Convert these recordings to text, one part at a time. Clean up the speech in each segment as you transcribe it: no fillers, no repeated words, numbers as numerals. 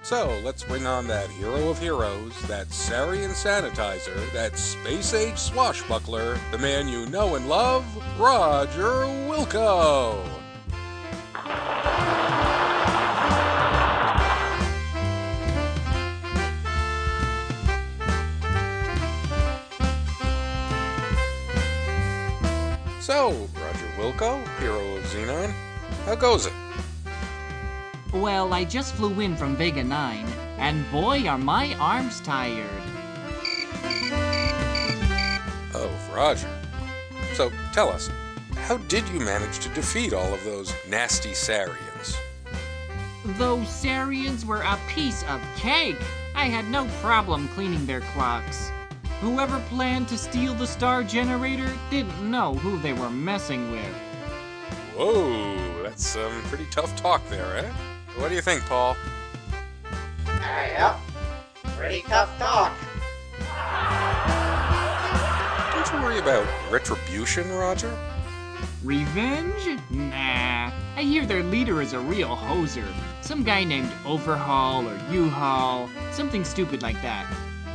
So let's bring on that hero of heroes, that Sarian sanitizer, that space-age swashbuckler, the man you know and love, Roger Wilco! So, Roger Wilco, hero of Xenon, how goes it? Well, I just flew in from Vega 9, and boy are my arms tired. Oh, Roger. So, tell us, how did you manage to defeat all of those nasty Sarians? Those Sarians were a piece of cake. I had no problem cleaning their clocks. Whoever planned to steal the star generator didn't know who they were messing with. Whoa, that's some pretty tough talk there, eh? What do you think, Paul? Yep. Pretty tough talk. Don't you worry about retribution, Roger? Revenge? Nah. I hear their leader is a real hoser. Some guy named Overhaul or U-Haul. Something stupid like that.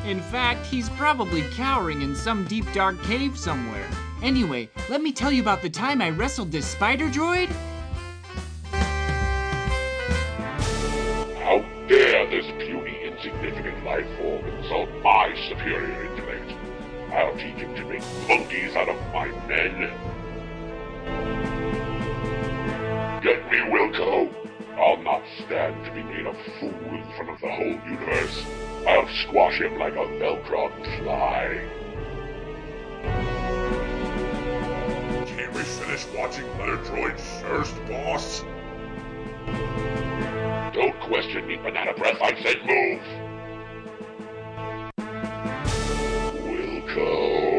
In fact, he's probably cowering in some deep dark cave somewhere. Anyway, let me tell you about the time I wrestled this spider droid. How dare this puny, insignificant life form insult my superior intellect? I'll teach him to make monkeys out of my men. Get me, Wilco. I'll not stand to be made a fool in front of the whole universe. I'll squash him like a Velcron fly. Can we finish watching Letter Droids first, boss? Don't question me, Banana Breath. I said move! Wilco.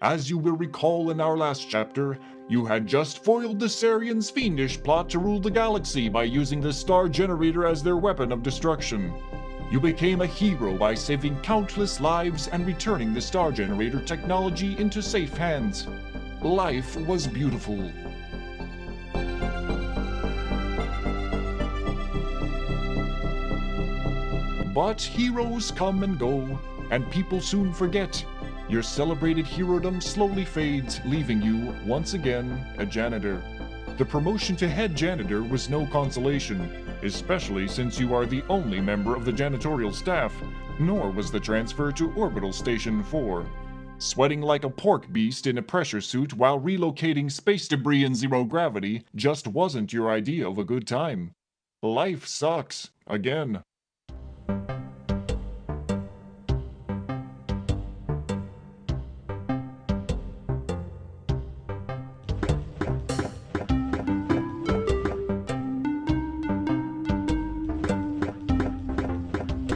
As you will recall in our last chapter, you had just foiled the Sarians' fiendish plot to rule the galaxy by using the star generator as their weapon of destruction. You became a hero by saving countless lives and returning the star generator technology into safe hands. Life was beautiful. But heroes come and go, and people soon forget. Your celebrated herodom slowly fades, leaving you, once again, a janitor. The promotion to head janitor was no consolation, especially since you are the only member of the janitorial staff, nor was the transfer to Orbital Station 4. Sweating like a pork beast in a pressure suit while relocating space debris in zero gravity just wasn't your idea of a good time. Life sucks, again.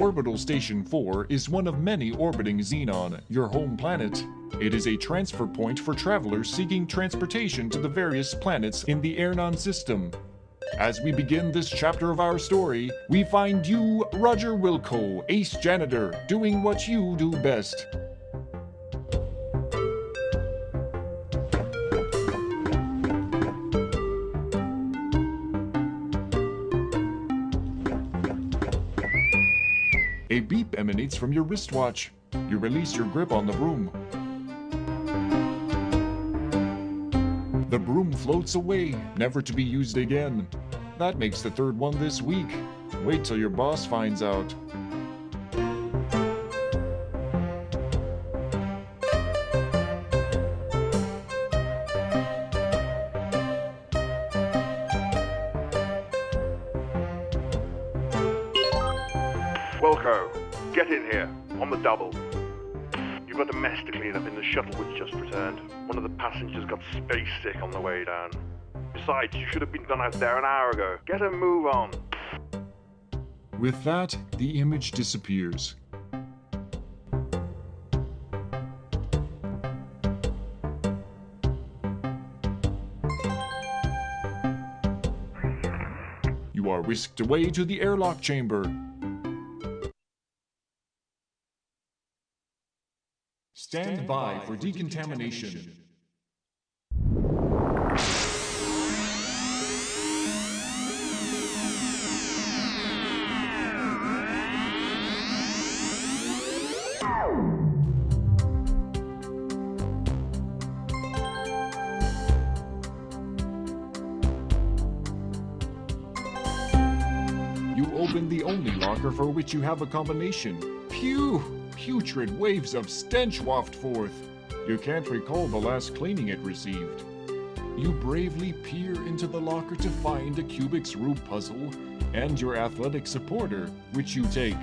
Orbital Station 4 is one of many orbiting Xenon, your home planet. It is a transfer point for travelers seeking transportation to the various planets in the Airnon system. As we begin this chapter of our story, we find you, Roger Wilco, Ace Janitor, doing what you do best. A beep emanates from your wristwatch. You release your grip on the broom. The broom floats away, never to be used again. That makes the third one this week. Wait till your boss finds out. Wilco, get in here, on the double. You've got a mess to clean up in the shuttle which just returned. One of the passengers got space sick on the way down. Besides, you should have been done out there an hour ago. Get a move on. With that, the image disappears. You are whisked away to the airlock chamber. Stand by for decontamination. You open the only locker for which you have a combination. Phew! Putrid waves of stench waft forth. You can't recall the last cleaning it received. You bravely peer into the locker to find a Kubik's Rube puzzle and your athletic supporter, which you take.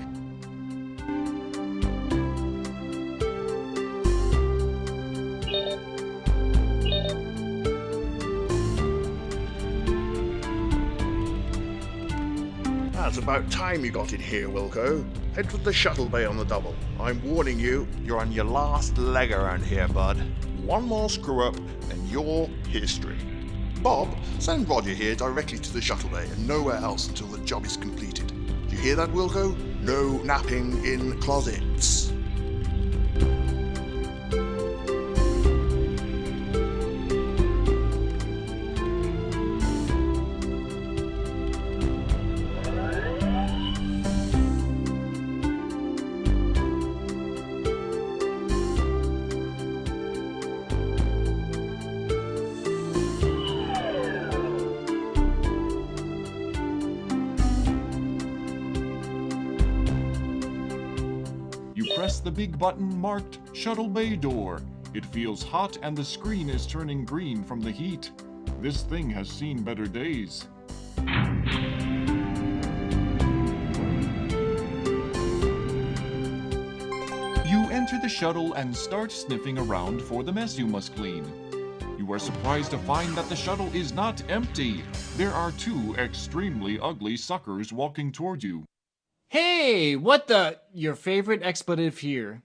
It's about time you got in here, Wilco. Head for the shuttle bay on the double. I'm warning you, you're on your last leg around here, bud. One more screw up, and you're history. Bob, send Roger here directly to the shuttle bay and nowhere else until the job is completed. Do you hear that, Wilco? No napping in closets. Press the big button marked Shuttle Bay Door. It feels hot and the screen is turning green from the heat. This thing has seen better days. You enter the shuttle and start sniffing around for the mess you must clean. You are surprised to find that the shuttle is not empty. There are two extremely ugly suckers walking toward you. Hey, what the? Your favorite expletive here.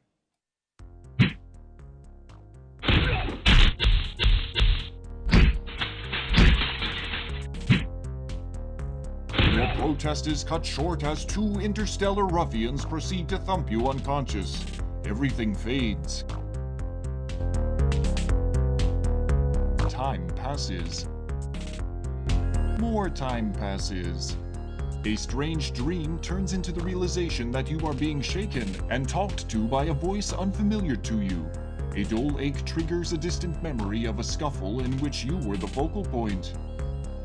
Your protest is cut short as two interstellar ruffians proceed to thump you unconscious. Everything fades. Time passes. More time passes. A strange dream turns into the realization that you are being shaken and talked to by a voice unfamiliar to you. A dull ache triggers a distant memory of a scuffle in which you were the focal point.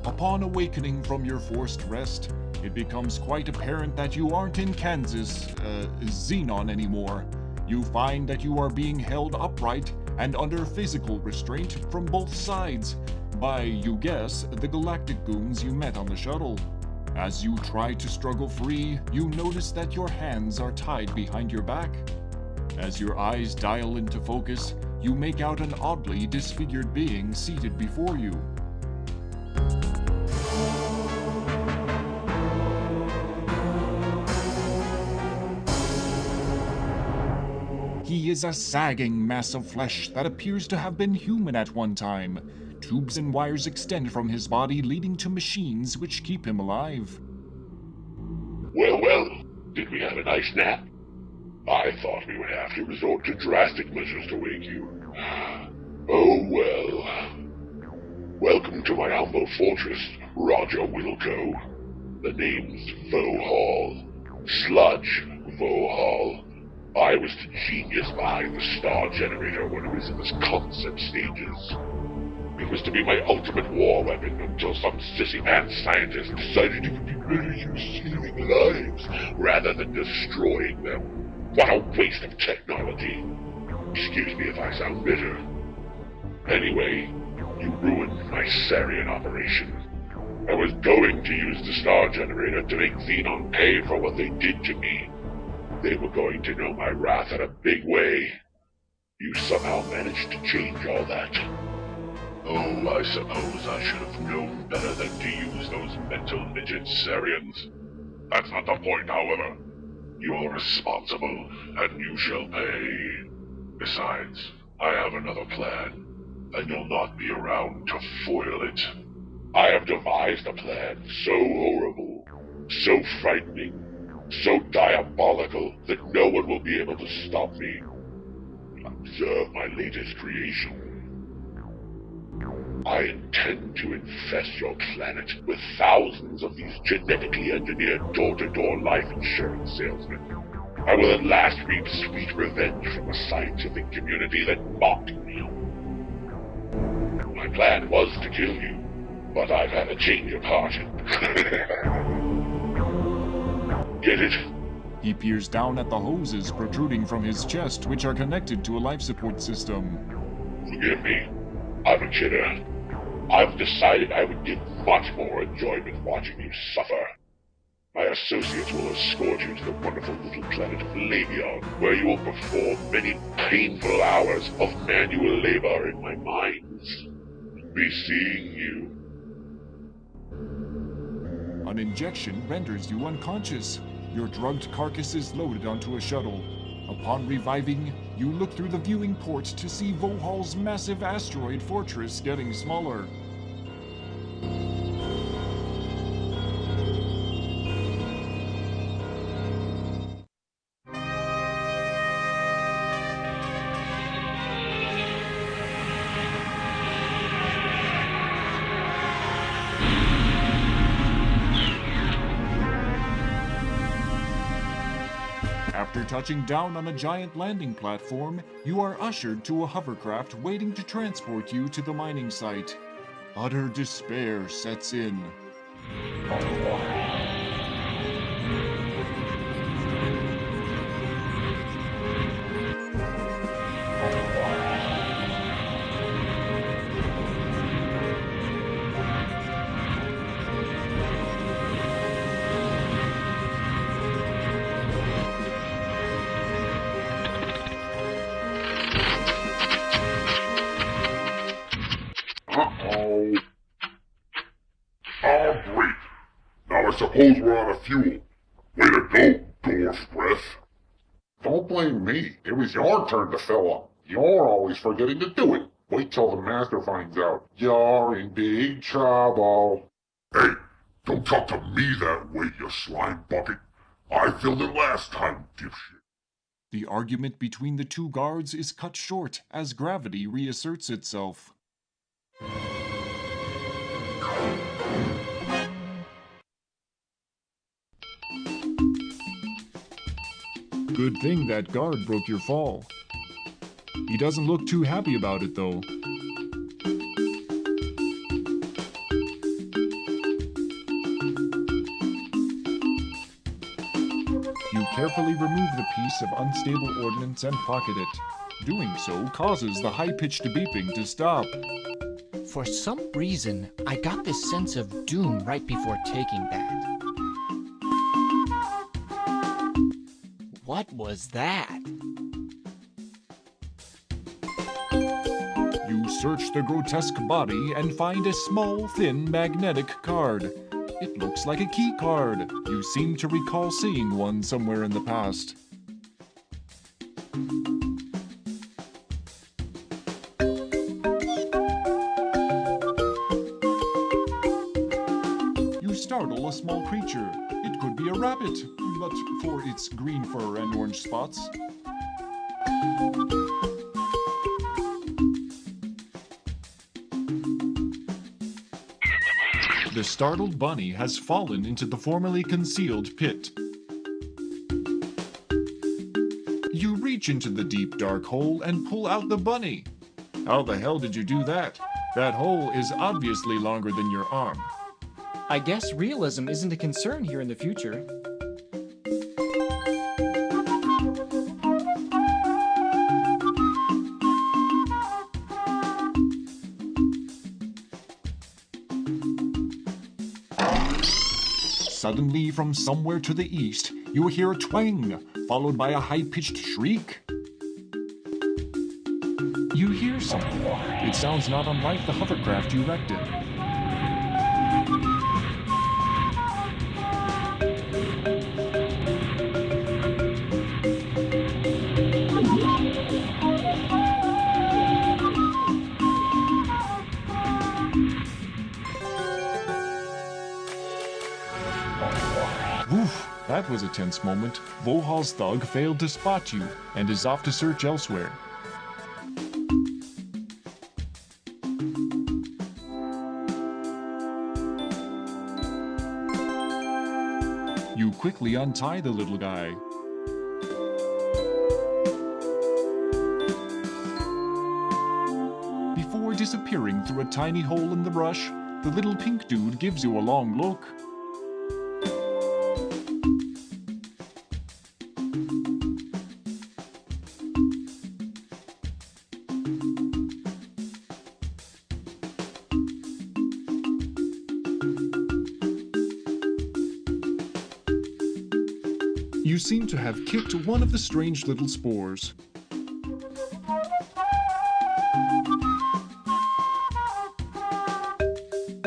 Upon awakening from your forced rest, it becomes quite apparent that you aren't in Kansas, Xenon anymore. You find that you are being held upright and under physical restraint from both sides by, you guess, the galactic goons you met on the shuttle. As you try to struggle free, you notice that your hands are tied behind your back. As your eyes dial into focus, you make out an oddly disfigured being seated before you. He is a sagging mass of flesh that appears to have been human at one time. Tubes and wires extend from his body, leading to machines which keep him alive. Well, did we have a nice nap? I thought we would have to resort to drastic measures to wake you. Oh well. Welcome to my humble fortress, Roger Wilco. The name's Vohaul. Sludge Vohaul. I was the genius behind the star generator when it was in its concept stages. It was to be my ultimate war weapon until some sissy-pants scientist decided it would be better used saving lives rather than destroying them. What a waste of technology. Excuse me if I sound bitter. Anyway, you ruined my Sarian operation. I was going to use the star generator to make Xenon pay for what they did to me. They were going to know my wrath in a big way. You somehow managed to change all that. Oh, I suppose I should have known better than to use those mental midget Sarians. That's not the point, however. You're responsible, and you shall pay. Besides, I have another plan, and you'll not be around to foil it. I have devised a plan so horrible So frightening, so diabolical that no one will be able to stop me. Observe my latest creation. I intend to infest your planet with thousands of these genetically engineered door-to-door life insurance salesmen. I will at last reap sweet revenge from a scientific community that mocked me. My plan was to kill you, but I've had a change of heart. Get it? He peers down at the hoses protruding from his chest, which are connected to a life support system. Forgive me. I'm a kidder. I've decided I would get much more enjoyment watching you suffer. My associates will escort you to the wonderful little planet of Labion, where you will perform many painful hours of manual labor in my mines. Be seeing you. An injection renders you unconscious. Your drugged carcass is loaded onto a shuttle. Upon reviving, you look through the viewing port to see Vohaul'S massive asteroid fortress getting smaller. After touching down on a giant landing platform, you are ushered to a hovercraft waiting to transport you to the mining site. Utter despair sets in. Uh-oh. Oh, great. Now I suppose we're out of fuel. Way to go, Dwarf Breath. Don't blame me. It was your turn to fill up. You're always forgetting to do it. Wait till the master finds out. You're in big trouble. Hey, don't talk to me that way, you slime bucket. I filled it last time, dipshit. The argument between the two guards is cut short as gravity reasserts itself. Good thing that guard broke your fall. He doesn't look too happy about it, though. You carefully remove the piece of unstable ordnance and pocket it. Doing so causes the high-pitched beeping to stop. For some reason, I got this sense of doom right before taking that. What was that? You search the grotesque body and find a small, thin, magnetic card. It looks like a key card. You seem to recall seeing one somewhere in the past. You startle a small creature. It could be a rabbit, but for its green fur and orange spots. The startled bunny has fallen into the formerly concealed pit. You reach into the deep dark hole and pull out the bunny. How the hell did you do that? That hole is obviously longer than your arm. I guess realism isn't a concern here in the future. Suddenly, from somewhere to the east, you hear a twang, followed by a high-pitched shriek. You hear something. It sounds not unlike the hovercraft you wrecked in. was a tense moment. Vohaul'S thug failed to spot you and is off to search elsewhere. You quickly untie the little guy. Before disappearing through a tiny hole in the brush, the little pink dude gives you a long look. You seem to have kicked one of the strange little spores.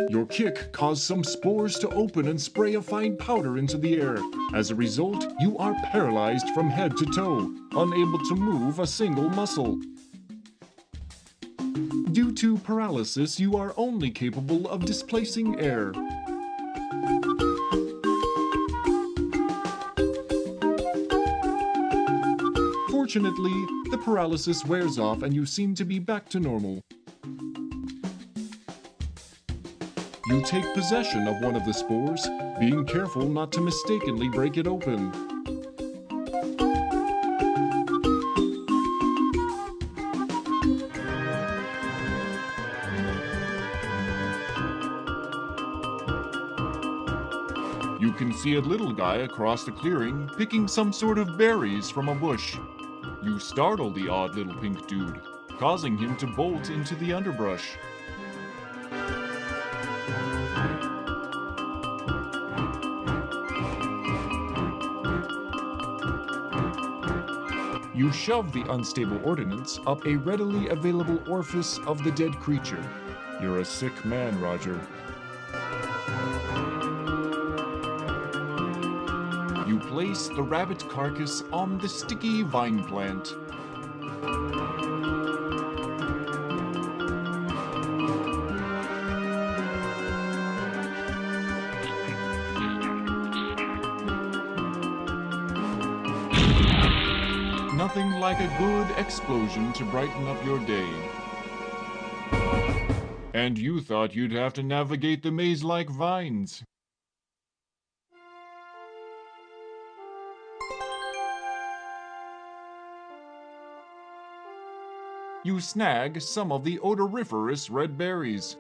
Your kick caused some spores to open and spray a fine powder into the air. As a result, you are paralyzed from head to toe, unable to move a single muscle. Due to paralysis, you are only capable of displacing air. Fortunately, the paralysis wears off and you seem to be back to normal. You take possession of one of the spores, being careful not to mistakenly break it open. You can see a little guy across the clearing picking some sort of berries from a bush. You startle the odd little pink dude, causing him to bolt into the underbrush. You shove the unstable ordnance up a readily available orifice of the dead creature. You're a sick man, Roger. You place the rabbit carcass on the sticky vine plant. Nothing like a good explosion to brighten up your day. And you thought you'd have to navigate the maze like vines. You snag some of the odoriferous red berries.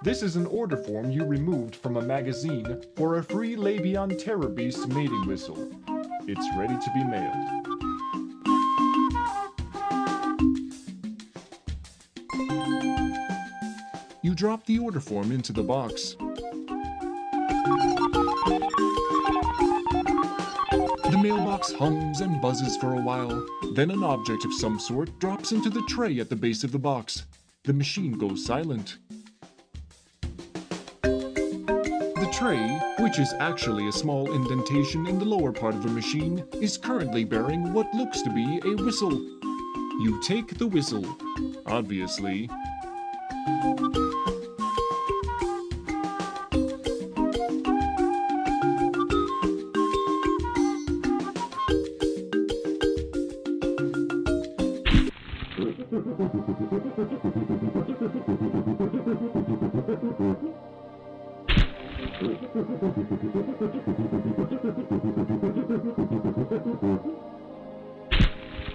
This is an order form you removed from a magazine for a free Labion Terror Beast mating whistle. It's ready to be mailed. You drop the order form into the box. The mailbox hums and buzzes for a while. Then an object of some sort drops into the tray at the base of the box. The machine goes silent. The tray, which is actually a small indentation in the lower part of the machine, is currently bearing what looks to be a whistle. You take the whistle. Obviously.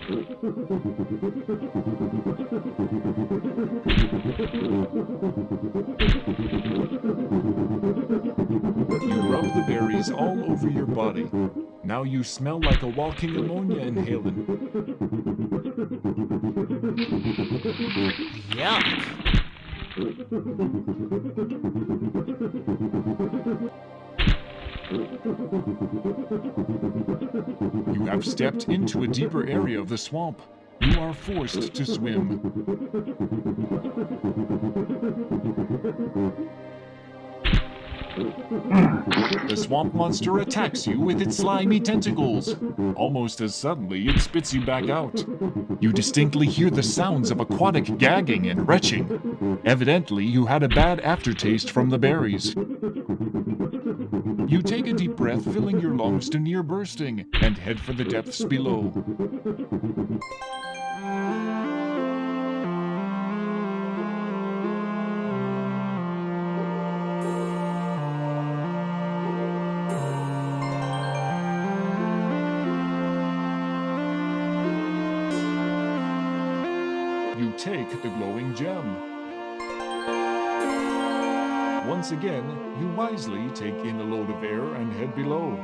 You rub the berries all over your body. Now you smell like a walking ammonia inhalant. Yuck! You have stepped into a deeper area of the swamp. You are forced to swim. The swamp monster attacks you with its slimy tentacles. Almost as suddenly, it spits you back out. You distinctly hear the sounds of aquatic gagging and retching. Evidently, you had a bad aftertaste from the berries. You take a deep breath, filling your lungs to near bursting, and head for the depths below. You take the glowing gem. Once again, you wisely take in a load of air and head below.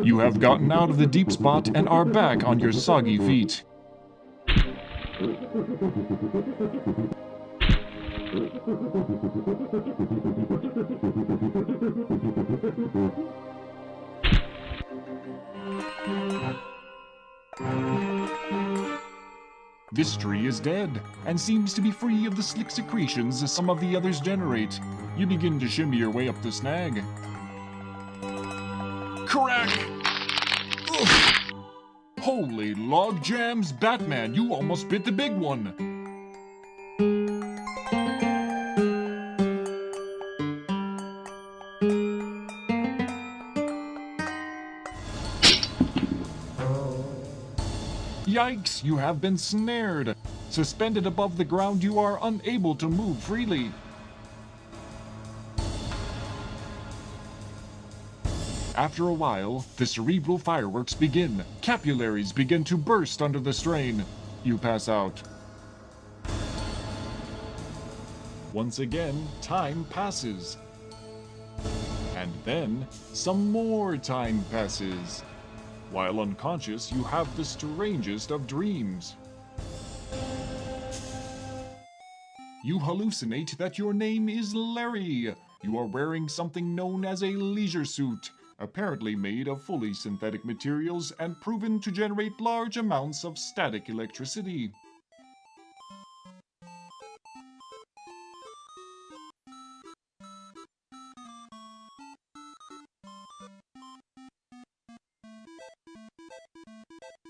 You have gotten out of the deep spot and are back on your soggy feet. This tree is dead, and seems to be free of the slick secretions some of the others generate. You begin to shimmy your way up the snag. Crack! Ugh. Holy log jams, Batman, you almost bit the big one! Yikes, you have been snared. Suspended above the ground, you are unable to move freely. After a while, the cerebral fireworks begin. Capillaries begin to burst under the strain. You pass out. Once again, time passes. And then, some more time passes. While unconscious, you have the strangest of dreams. You hallucinate that your name is Larry. You are wearing something known as a leisure suit, apparently made of fully synthetic materials and proven to generate large amounts of static electricity.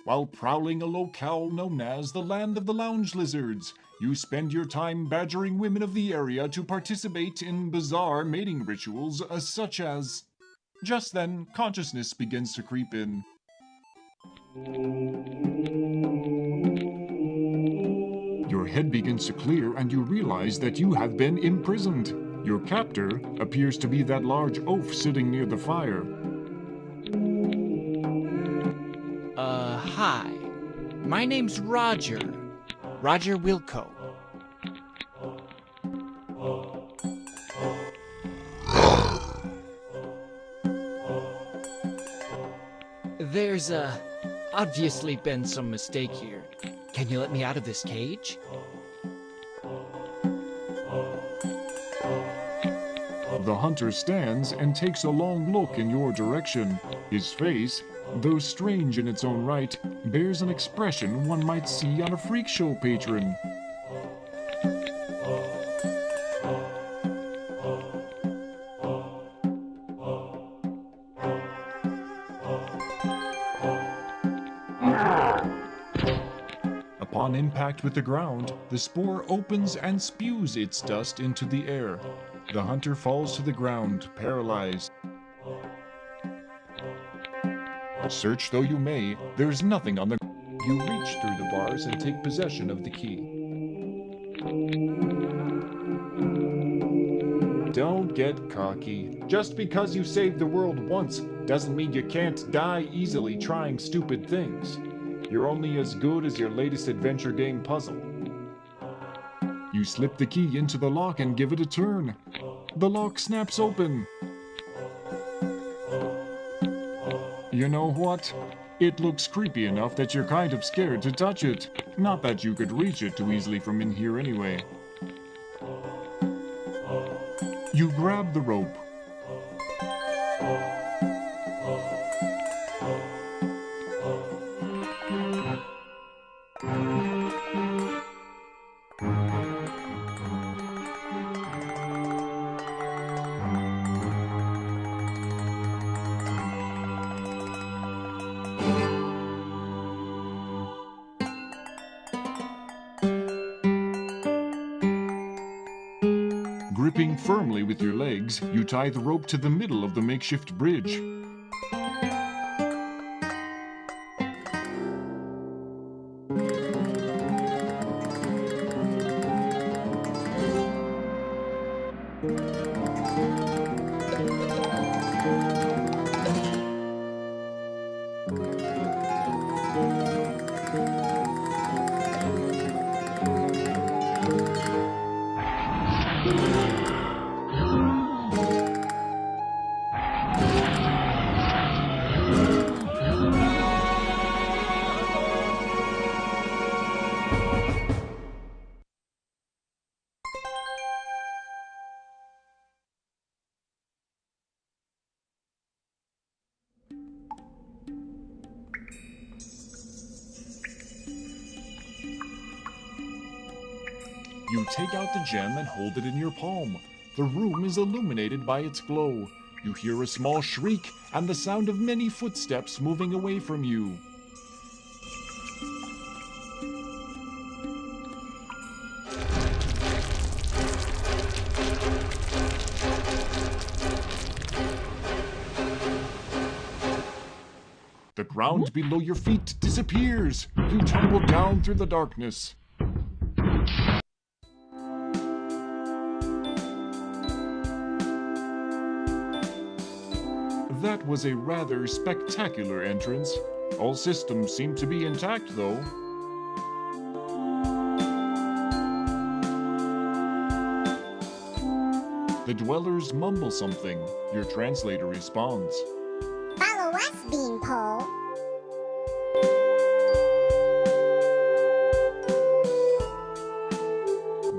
While prowling a locale known as the Land of the Lounge Lizards, you spend your time badgering women of the area to participate in bizarre mating rituals such as... Just then, consciousness begins to creep in. Your head begins to clear and you realize that you have been imprisoned. Your captor appears to be that large oaf sitting near the fire. Hi. My name's Roger. Roger Wilco. There's, obviously been some mistake here. Can you let me out of this cage? The hunter stands and takes a long look in your direction. His face, though strange in its own right, bears an expression one might see on a freak show patron. Upon impact with the ground, the spore opens and spews its dust into the air. The hunter falls to the ground, paralyzed. Search though you may, there's nothing on the... You reach through the bars and take possession of the key. Don't get cocky. Just because you saved the world once doesn't mean you can't die easily trying stupid things. You're only as good as your latest adventure game puzzle. You slip the key into the lock and give it a turn. The lock snaps open. You know what? It looks creepy enough that you're kind of scared to touch it. Not that you could reach it too easily from in here anyway. You grab the rope. Gripping firmly with your legs, you tie the rope to the middle of the makeshift bridge. You take out the gem and hold it in your palm. The room is illuminated by its glow. You hear a small shriek and the sound of many footsteps moving away from you. The ground below your feet disappears. You tumble down through the darkness. That was a rather spectacular entrance. All systems seem to be intact, though. The dwellers mumble something. Your translator responds. Follow us, Beanpole.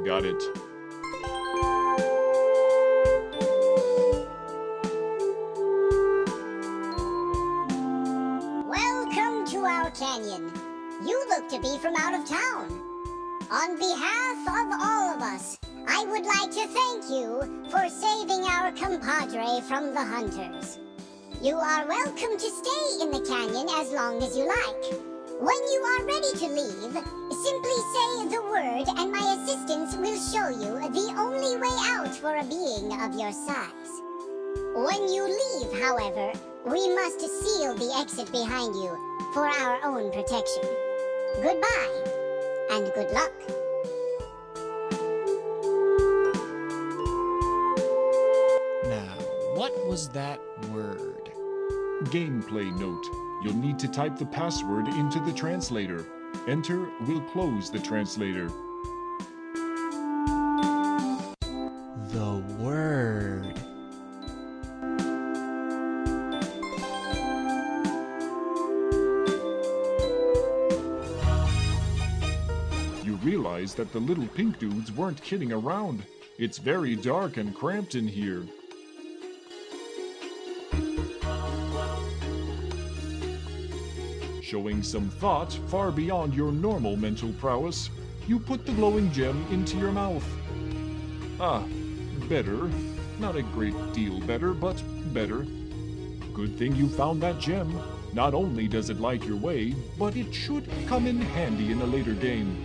Got it. Welcome to our canyon. You look to be from out of town. On behalf of all of us, I would like to thank you for saving our compadre from the hunters. You are welcome to stay in the canyon as long as you like. When you are ready to leave, simply say the word and my assistants will show you the only way out for a being of your size. When you leave, however, we must seal the exit behind you for our own protection. Goodbye, and good luck. Now, what was that word? Gameplay note. You'll need to type the password into the translator. Enter will close the translator. The word. You realize that the little pink dudes weren't kidding around. It's very dark and cramped in here. Showing some thought far beyond your normal mental prowess, you put the glowing gem into your mouth. Ah, better. Not a great deal better, but better. Good thing you found that gem. Not only does it light your way, but it should come in handy in a later game.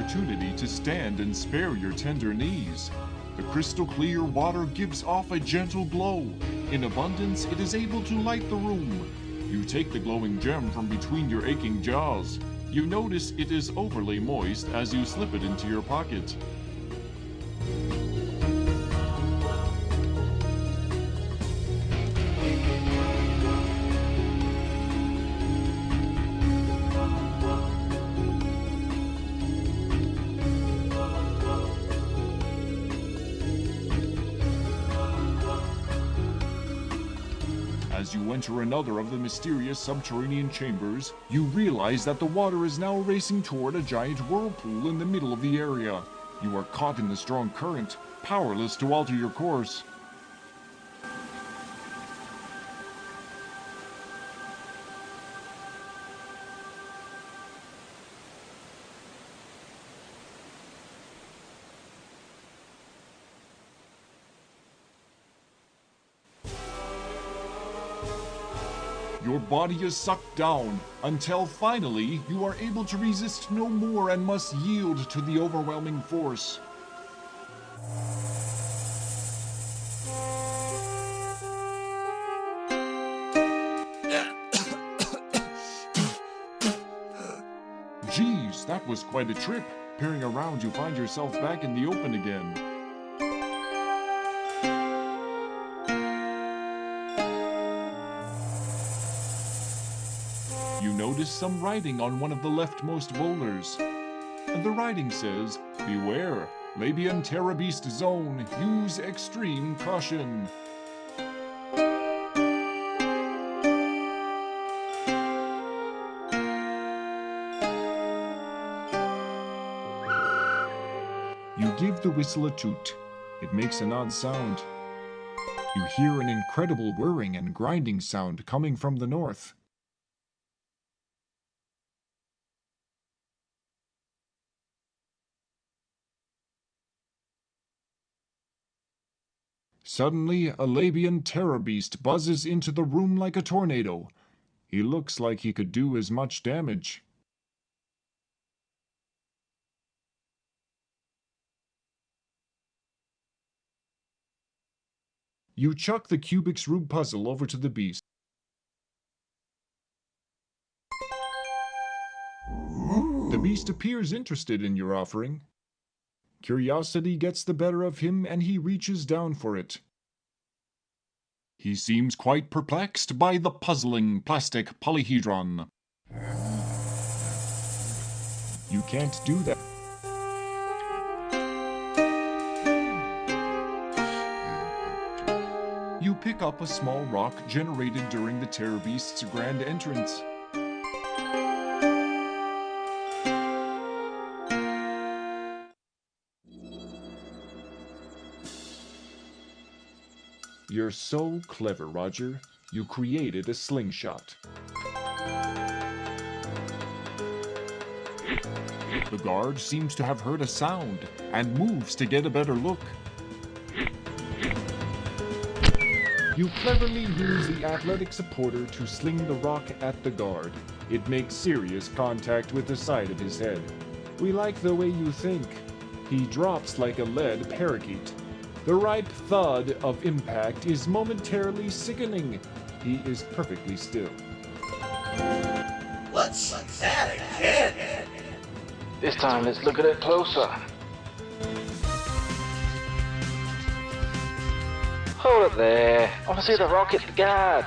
opportunity to stand and spare your tender knees. The crystal clear water gives off a gentle glow. In abundance, it is able to light the room. You take the glowing gem from between your aching jaws. You notice it is overly moist as you slip it into your pocket. As you enter another of the mysterious subterranean chambers, you realize that the water is now racing toward a giant whirlpool in the middle of the area. You are caught in the strong current, powerless to alter your course. Your body is sucked down, until finally you are able to resist no more and must yield to the overwhelming force. Geez, that was quite a trip. Peering around, you find yourself back in the open again. You notice some writing on one of the leftmost boulders. The writing says, "Beware, Labian Terra Beast Zone, use extreme caution." You give the whistle a toot. It makes an odd sound. You hear an incredible whirring and grinding sound coming from the north. Suddenly, a Labian terror beast buzzes into the room like a tornado. He looks like he could do as much damage. You chuck the Cubic's Rube puzzle over to the beast. The beast appears interested in your offering. Curiosity gets the better of him and he reaches down for it. He seems quite perplexed by the puzzling plastic polyhedron. You can't do that. You pick up a small rock generated during the Terror Beast's grand entrance. You're so clever, Roger. You created a slingshot. The guard seems to have heard a sound and moves to get a better look. You cleverly use the athletic supporter to sling the rock at the guard. It makes serious contact with the side of his head. We like the way you think. He drops like a lead parakeet. The ripe thud of impact is momentarily sickening. He is perfectly still. Let's see that again. This time, let's look at it closer. Hold it there. I want to see the rock hit the guard.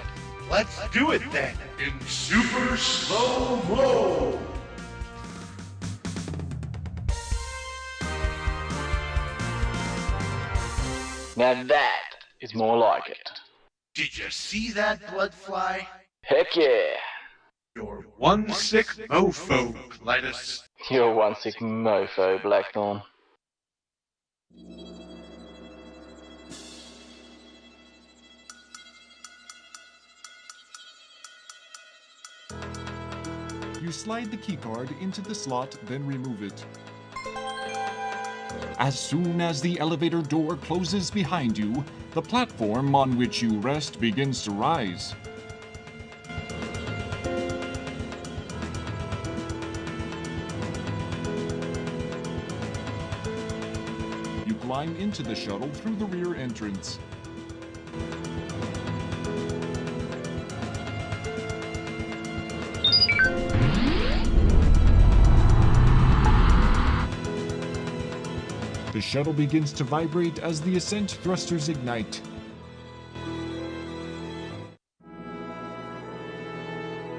Let's do it then. In super slow-mo. Now that is more like it. Did you see that, Bloodfly? Heck yeah. You're one sick mofo, Clytus. You're one sick mofo, Blackthorn. You slide the keycard into the slot, then remove it. As soon as the elevator door closes behind you, the platform on which you rest begins to rise. climb into the shuttle through the rear entrance. The shuttle begins to vibrate as the ascent thrusters ignite.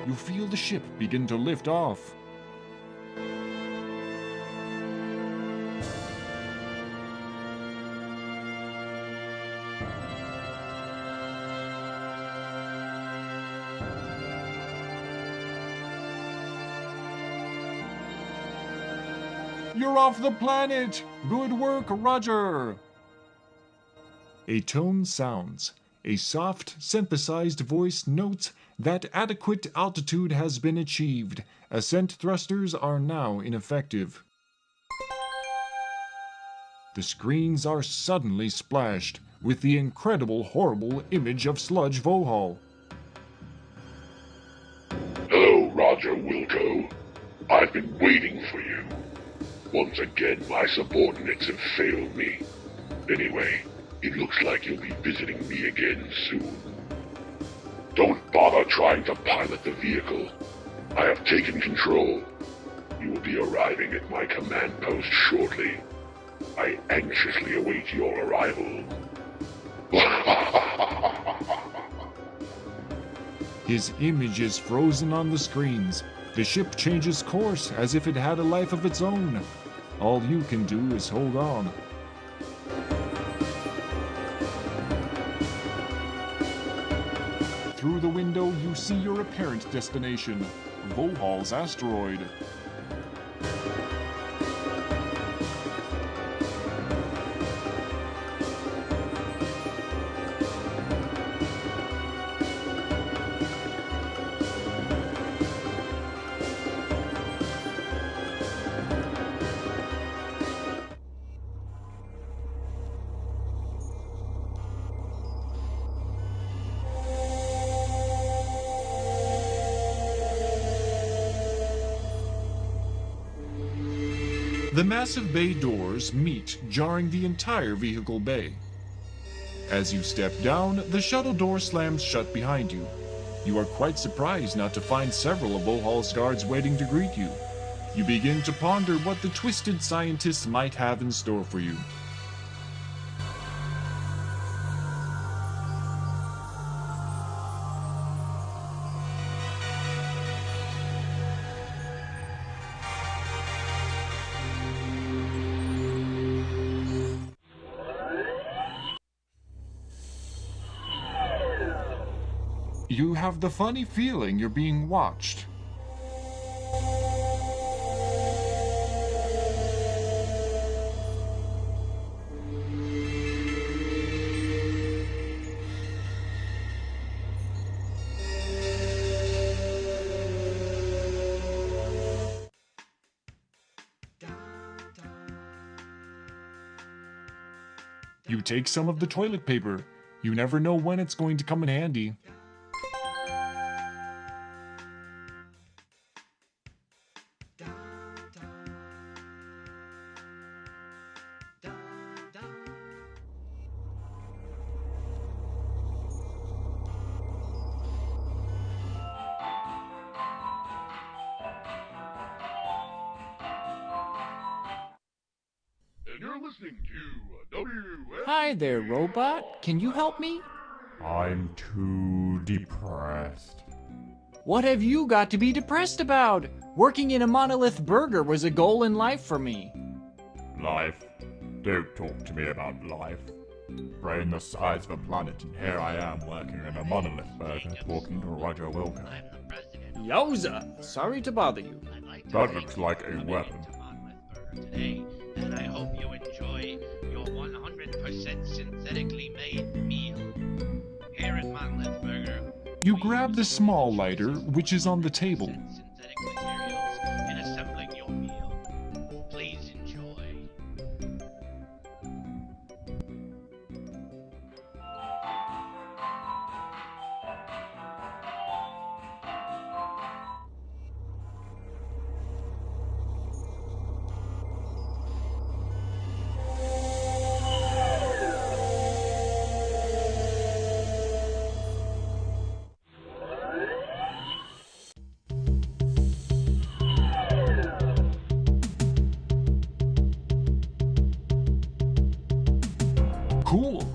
You feel the ship begin to lift off. You're off the planet! Good work, Roger! A tone sounds. A soft, synthesized voice notes that adequate altitude has been achieved. Ascent thrusters are now ineffective. The screens are suddenly splashed with the incredible, horrible image of Sludge Vohaul. Hello, Roger Wilco. I've been waiting for you. Once again, my subordinates have failed me. Anyway, it looks like you'll be visiting me again soon. Don't bother trying to pilot the vehicle. I have taken control. You will be arriving at my command post shortly. I anxiously await your arrival. His image is frozen on the screens. The ship changes course as if it had a life of its own. All you can do is hold on. Through the window, you see your apparent destination, Vohaul'S asteroid. The massive bay doors meet, jarring the entire vehicle bay. As you step down, the shuttle door slams shut behind you. You are quite surprised not to find several of Vohaul'S guards waiting to greet you. You begin to ponder what the twisted scientists might have in store for you. You have the funny feeling you're being watched. You take some of the toilet paper. You never know when it's going to come in handy. And you're listening to WF. Hi there, robot. Can you help me? I'm too depressed. What have you got to be depressed about? Working in a monolith burger was a goal in life for me. Life? Don't talk to me about life. Brain the size of a planet, and here I am working in a monolith burger talking to Roger Wilco. Yowza! Sorry to bother you. That looks like a weapon. Today, and I hope you enjoy your 100% synthetically made meal. Here at Monolith Burger, You grab the small lighter, which is on the table. synthetic materials in assembling your meal. Please enjoy.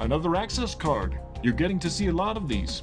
Another access card. You're getting to see a lot of these.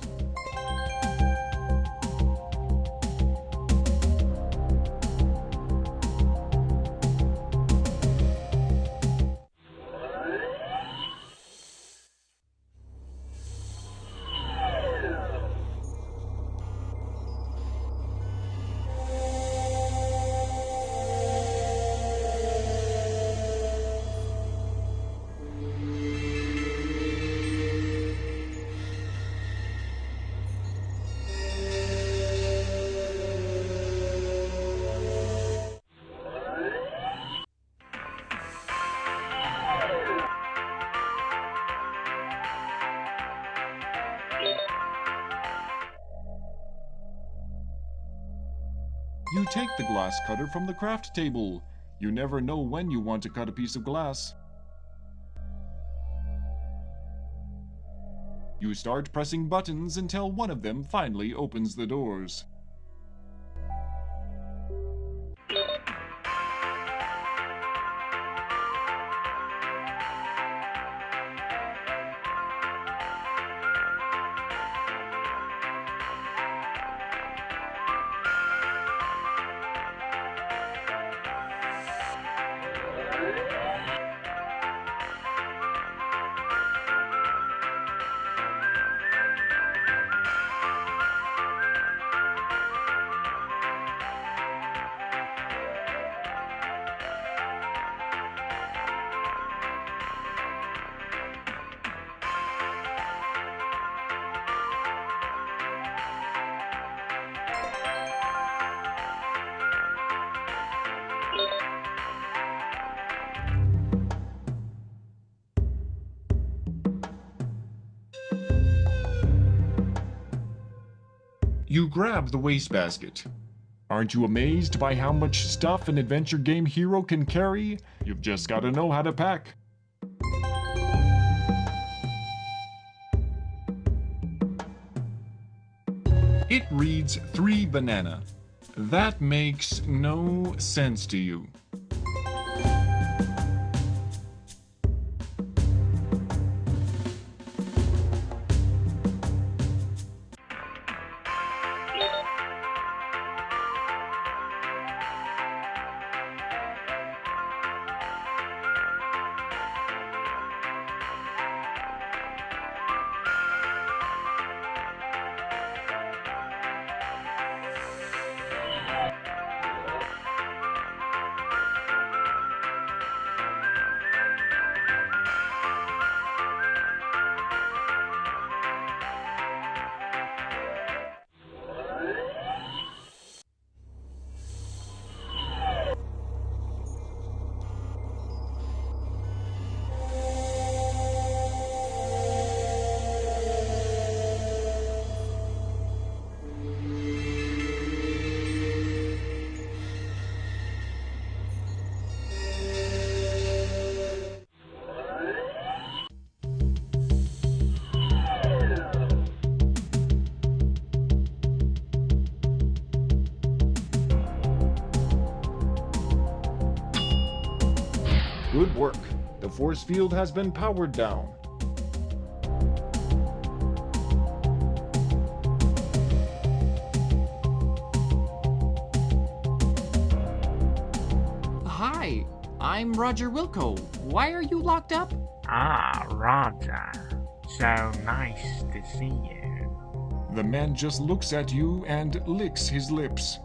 You take the glass cutter from the craft table. You never know when you want to cut a piece of glass. You start pressing buttons until one of them finally opens the doors. You grab the wastebasket. Aren't you amazed by how much stuff an adventure game hero can carry? You've just got to know how to pack. It reads 3 banana. That makes no sense to you. Good work. The force field has been powered down. Hi, I'm Roger Wilco. Why are you locked up? Ah, Roger. So nice to see you. The man just looks at you and licks his lips.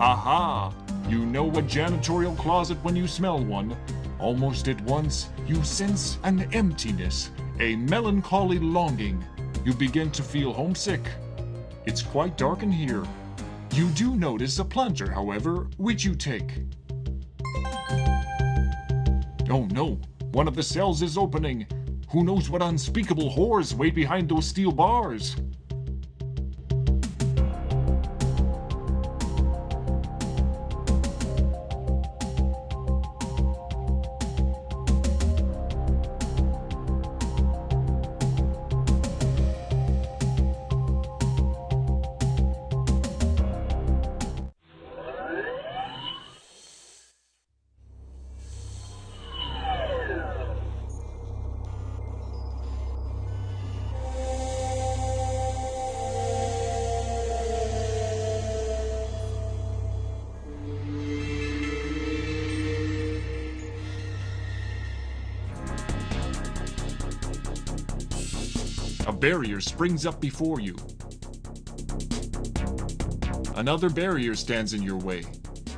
Aha! You know a janitorial closet when you smell one. Almost at once, you sense an emptiness, a melancholy longing. You begin to feel homesick. It's quite dark in here. You do notice a plunger, however, which you take. Oh no, one of the cells is opening. Who knows what unspeakable horrors wait behind those steel bars? A barrier springs up before you. Another barrier stands in your way.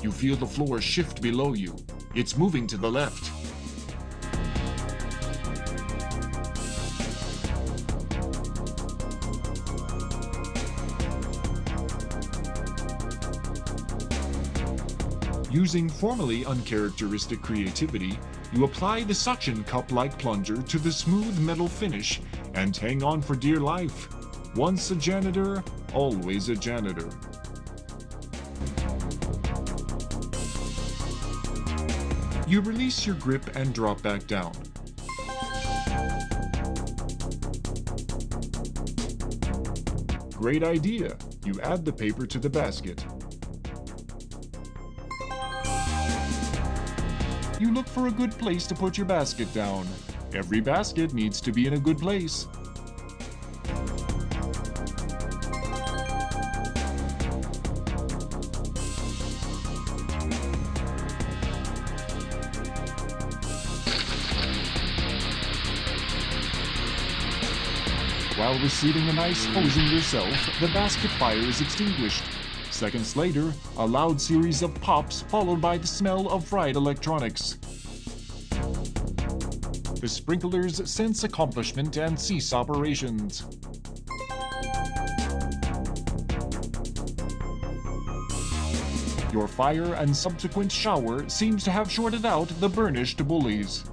You feel the floor shift below you. It's moving to the left. Using formerly uncharacteristic creativity, you apply the suction cup-like plunger to the smooth metal finish and hang on for dear life. Once a janitor, always a janitor. You release your grip and drop back down. Great idea. You add the paper to the basket. You look for a good place to put your basket down. Every basket needs to be in a good place. While receiving a nice hosing yourself, the basket fire is extinguished. Seconds later, a loud series of pops followed by the smell of fried electronics. The sprinklers sense accomplishment and cease operations. Your fire and subsequent shower seems to have shorted out the burnished bullies.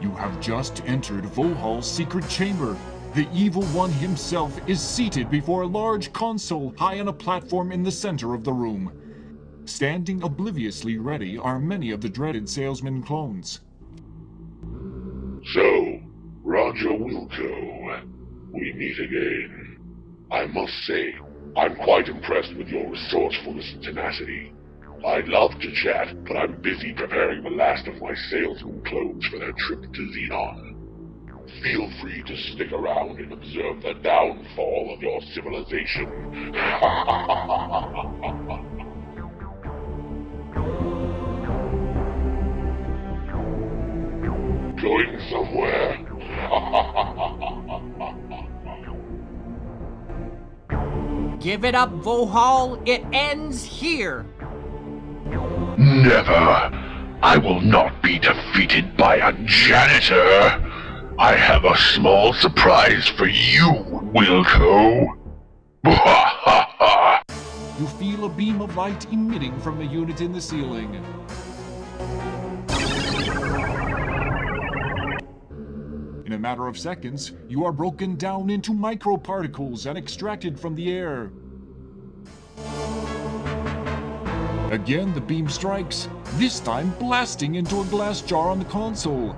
You have just entered Vohaul'S secret chamber. The evil one himself is seated before a large console high on a platform in the center of the room. Standing obliviously ready are many of the dreaded salesman clones. So, Roger Wilco, we meet again. I must say, I'm quite impressed with your resourcefulness and tenacity. I'd love to chat, but I'm busy preparing the last of my salesman clones for their trip to Xenon. Feel free to stick around and observe the downfall of your civilization. Going somewhere? Give it up, Vohaul. It ends here. Never. I will not be defeated by a janitor. I have a small surprise for you, Wilco. You feel a beam of light emitting from the unit in the ceiling. In a matter of seconds, you are broken down into microparticles and extracted from the air. Again, the beam strikes, this time blasting into a glass jar on the console.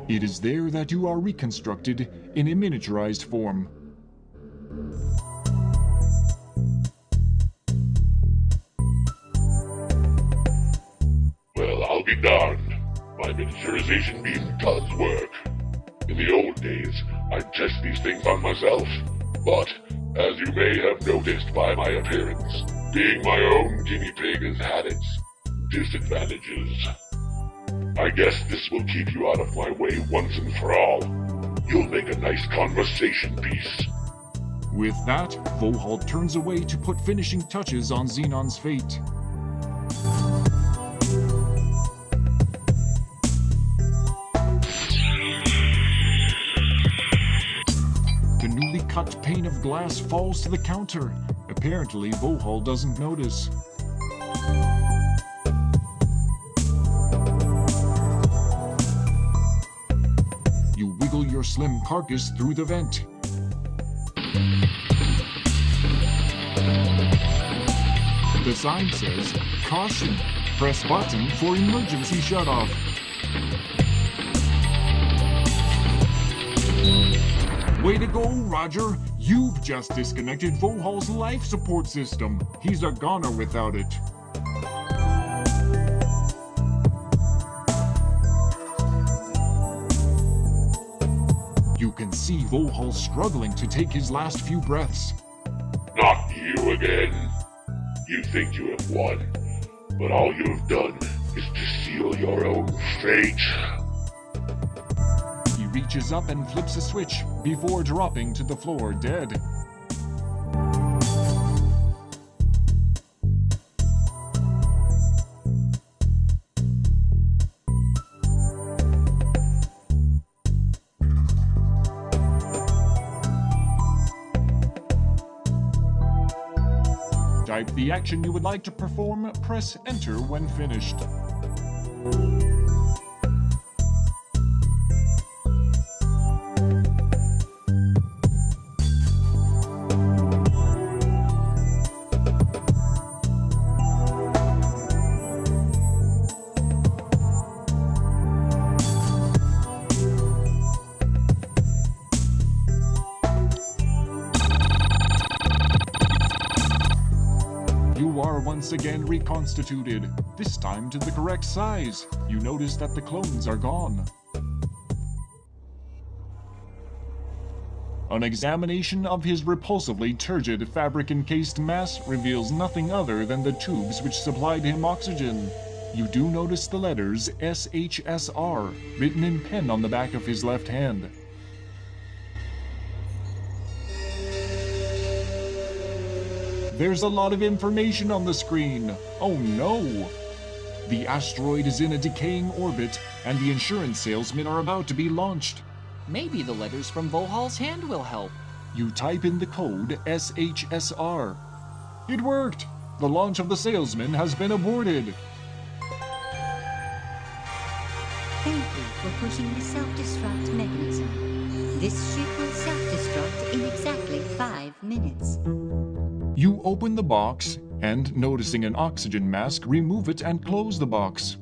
It is there that you are reconstructed in a miniaturized form. Well, I'll be darned. My miniaturization beam does work. In the old days, I'd test these things on myself. But, as you may have noticed by my appearance, being my own guinea pig has had its disadvantages. I guess this will keep you out of my way once and for all. You'll make a nice conversation piece. With that, Vohaul turns away to put finishing touches on Xenon's fate. The newly cut pane of glass falls to the counter. Apparently, Vohaul doesn't notice. You wiggle your slim carcass through the vent. The sign says, "Caution, press button for emergency shutoff." Way to go, Roger! You've just disconnected Vohaul'S life support system. He's a goner without it. You can see Vohaul struggling to take his last few breaths. Not you again. You think you have won, but all you have done is to seal your own fate. He reaches up and flips a switch before dropping to the floor dead. Type the action you would like to perform, press enter when finished. You are once again reconstituted, this time to the correct size. You notice that the clones are gone. An examination of his repulsively turgid fabric-encased mass reveals nothing other than the tubes which supplied him oxygen. You do notice the letters SHSR written in pen on the back of his left hand. There's a lot of information on the screen. Oh no! The asteroid is in a decaying orbit, and the insurance salesmen are about to be launched. Maybe the letters from Vohaul'S hand will help. You type in the code SHSR. It worked! The launch of the salesman has been aborted. Thank you for pushing the self-destruct mechanism. This ship will self-destruct in exactly 5 minutes. You open the box, and noticing an oxygen mask, remove it and close the box.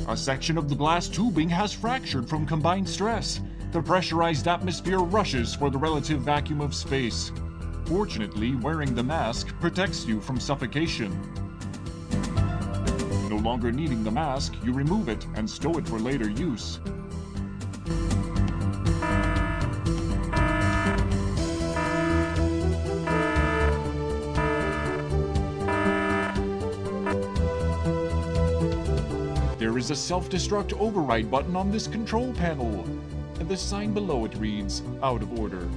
A section of the glass tubing has fractured from combined stress. The pressurized atmosphere rushes for the relative vacuum of space. Fortunately, wearing the mask protects you from suffocation. No longer needing the mask, you remove it and stow it for later use. There is a self-destruct override button on this control panel. The sign below it reads, out of order.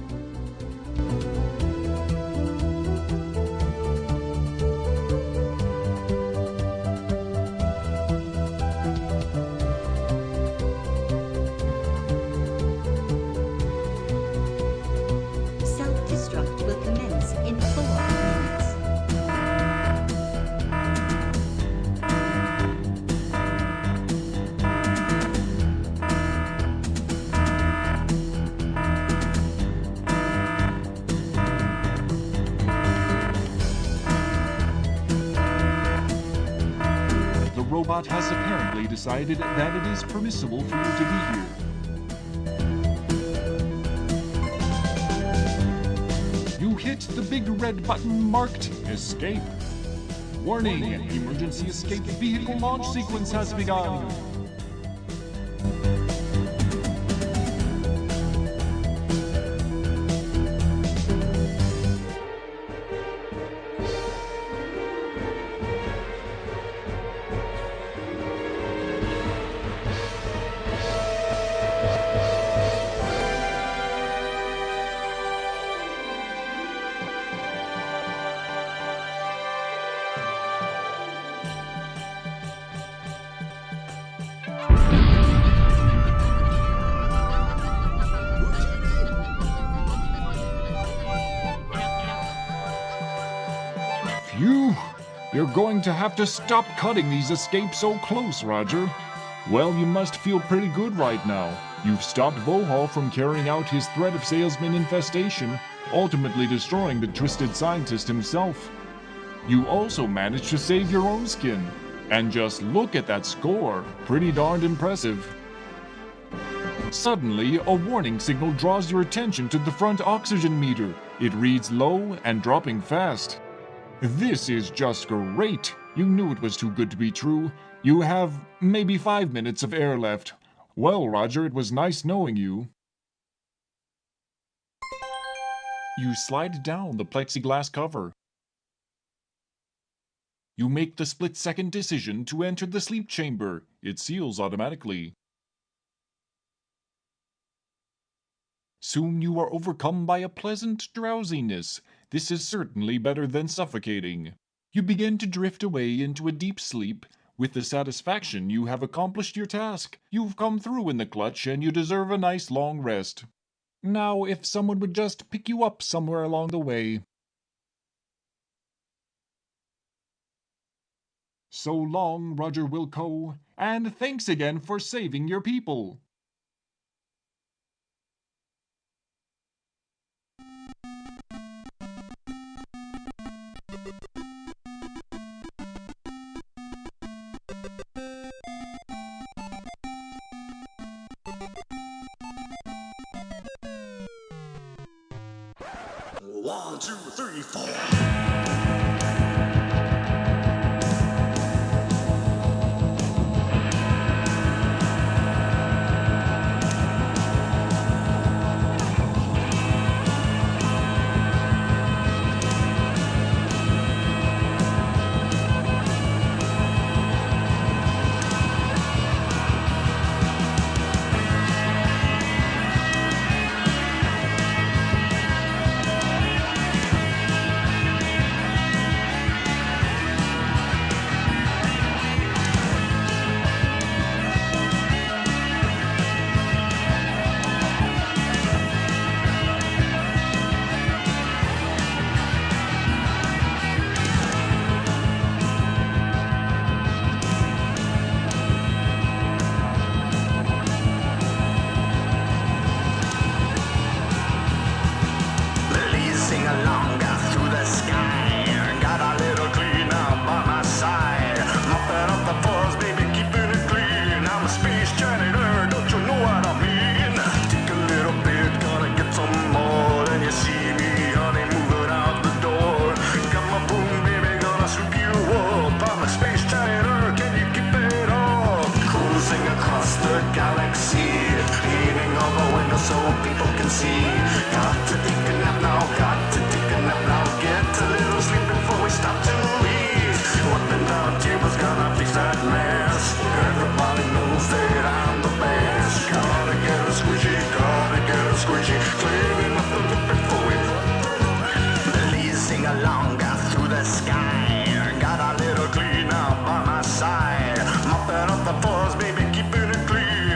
Self-destruct will commence in 4 minutes. The robot has apparently decided that it is permissible for you to be here. You hit the big red button marked Escape. Warning, emergency escape vehicle launch sequence has begun. Phew! You're going to have to stop cutting these escapes so close, Roger. Well, you must feel pretty good right now. You've stopped Vohaul from carrying out his threat of salesman infestation, ultimately destroying the twisted scientist himself. You also managed to save your own skin. And just look at that score. Pretty darned impressive. Suddenly, a warning signal draws your attention to the front oxygen meter. It reads low and dropping fast. This is just great. You knew it was too good to be true. You have maybe 5 minutes of air left. Well, Roger, it was nice knowing you. You slide down the plexiglass cover. You make the split-second decision to enter the sleep chamber. It seals automatically. Soon you are overcome by a pleasant drowsiness. This is certainly better than suffocating. You begin to drift away into a deep sleep. With the satisfaction you have accomplished your task. You've come through in the clutch and you deserve a nice long rest. Now, if someone would just pick you up somewhere along the way. So long, Roger Wilco, and thanks again for saving your people. One, two, three, four.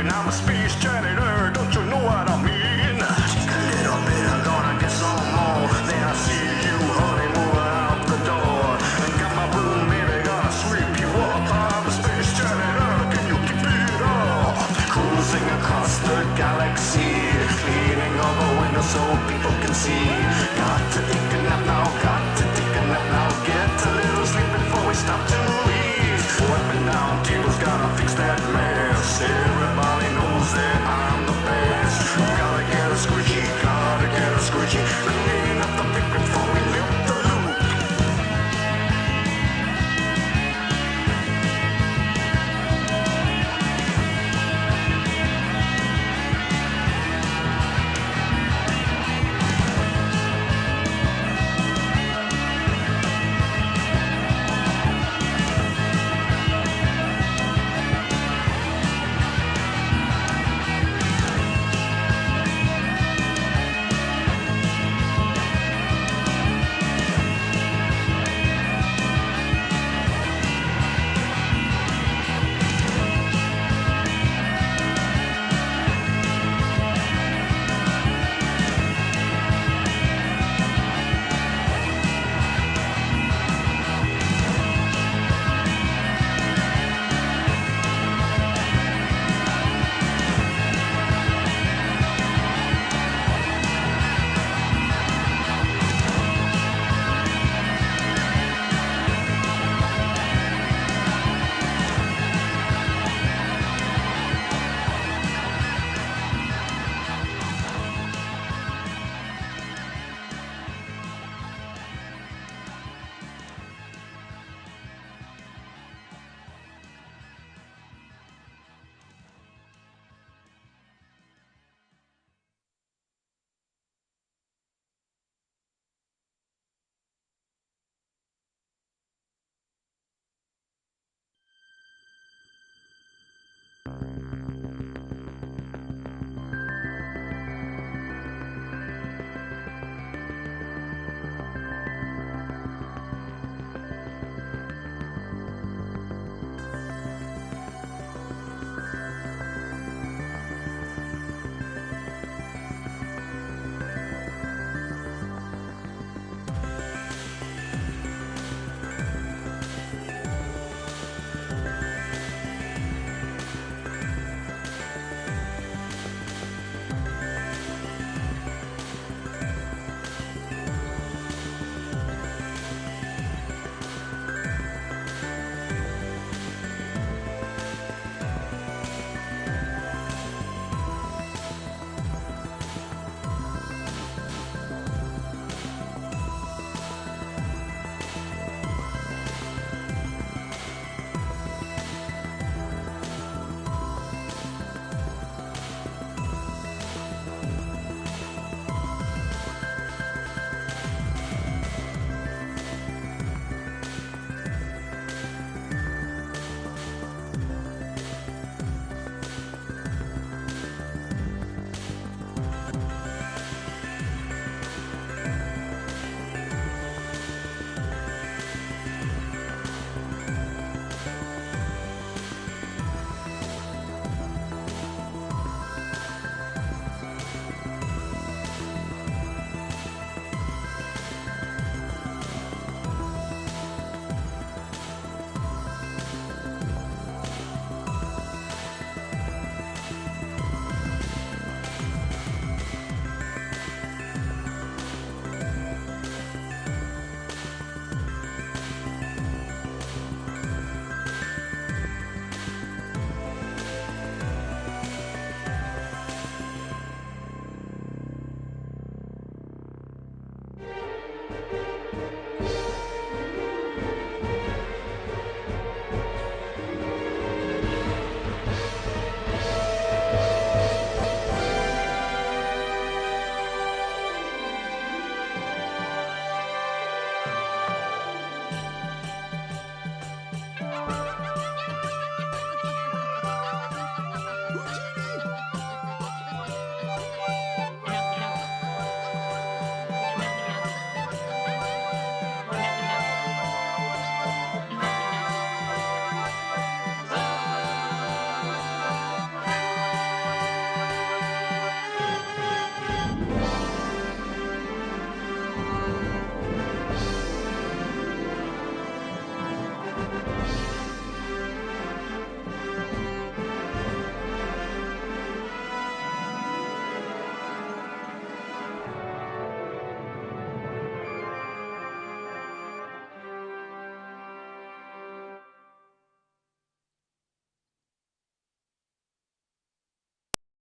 I'm a space janitor, don't you know what I mean? Take a little bit, I'm gonna